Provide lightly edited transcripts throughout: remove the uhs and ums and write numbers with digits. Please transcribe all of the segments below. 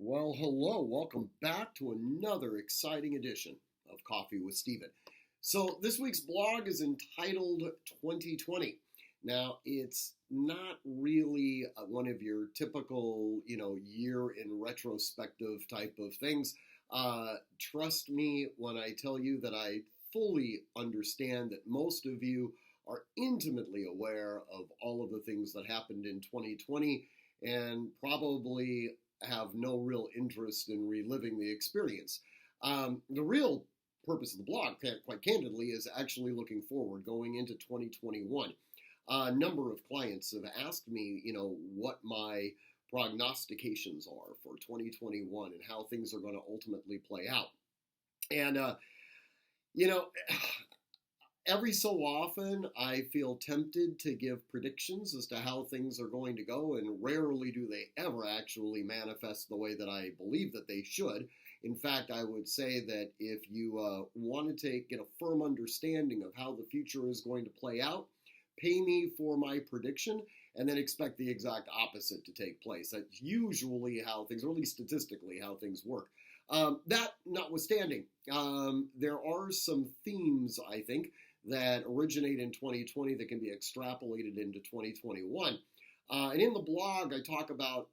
Well, hello. Welcome back to another exciting edition of Coffee with Steven. So, this week's blog is entitled 2020. Now, it's not really one of your typical, year in retrospective type of things. Trust me when I tell you that I fully understand that most of you are intimately aware of all of the things that happened in 2020 and probably have no real interest in reliving the experience. The real purpose of the blog, quite candidly, is actually looking forward, going into 2021. A number of clients have asked me, what my prognostications are for 2021 and how things are going to ultimately play out. And, you know, every so often I feel tempted to give predictions as to how things are going to go, and rarely do they ever actually manifest the way that I believe that they should. In fact, I would say that if you want to get a firm understanding of how the future is going to play out, pay me for my prediction and then expect the exact opposite to take place. That's usually how things, or at least statistically, how things work. That notwithstanding, there are some themes, I think, that originate in 2020 that can be extrapolated into 2021. And in the blog, I talk about,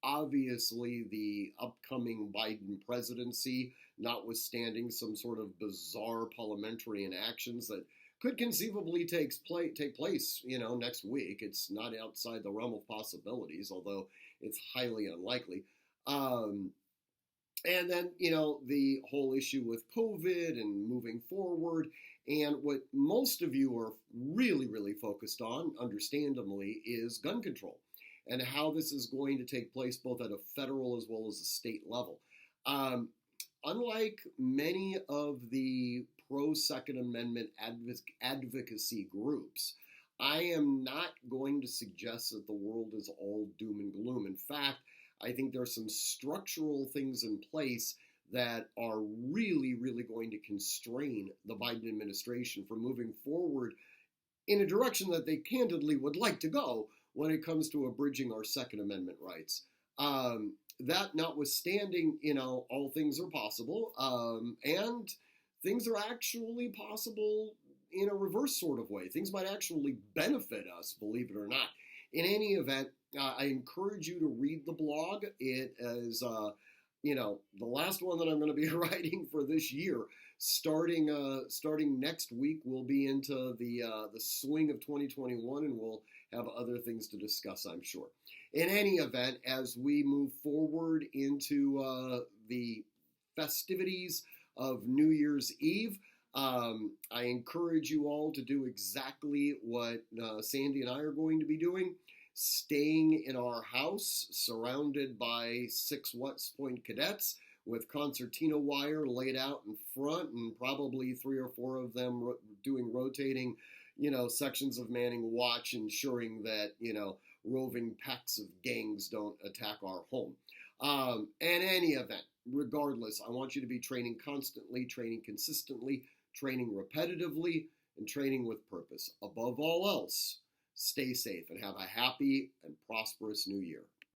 obviously the upcoming Biden presidency, notwithstanding some sort of bizarre parliamentary inactions that could conceivably take place, next week. It's not outside the realm of possibilities, although it's highly unlikely. And then, the whole issue with COVID and moving forward. And what most of you are really, really focused on, understandably, is gun control and how this is going to take place both at a federal as well as a state level. Unlike many of the pro-Second Amendment advocacy groups, I am not going to suggest that the world is all doom and gloom. In fact, I think there are some structural things in place that are really, really going to constrain the Biden administration from moving forward in a direction that they candidly would like to go when it comes to abridging our Second Amendment rights. That notwithstanding, all things are possible, and things are actually possible in a reverse sort of way. Things might actually benefit us, believe it or not. In any event, I encourage you to read the blog. It is, the last one that I'm going to be writing for this year. Starting next week, we'll be into the swing of 2021, and we'll have other things to discuss, I'm sure. In any event, as we move forward into the festivities of New Year's Eve, I encourage you all to do exactly what Sandy and I are going to be doing. Staying in our house, surrounded by 6 West Point cadets with concertina wire laid out in front, and probably 3 or 4 of them doing rotating, sections of manning watch, ensuring that, roving packs of gangs don't attack our home. In any event, regardless, I want you to be training constantly, training consistently, training repetitively, and training with purpose. Above all else, stay safe and have a happy and prosperous new year.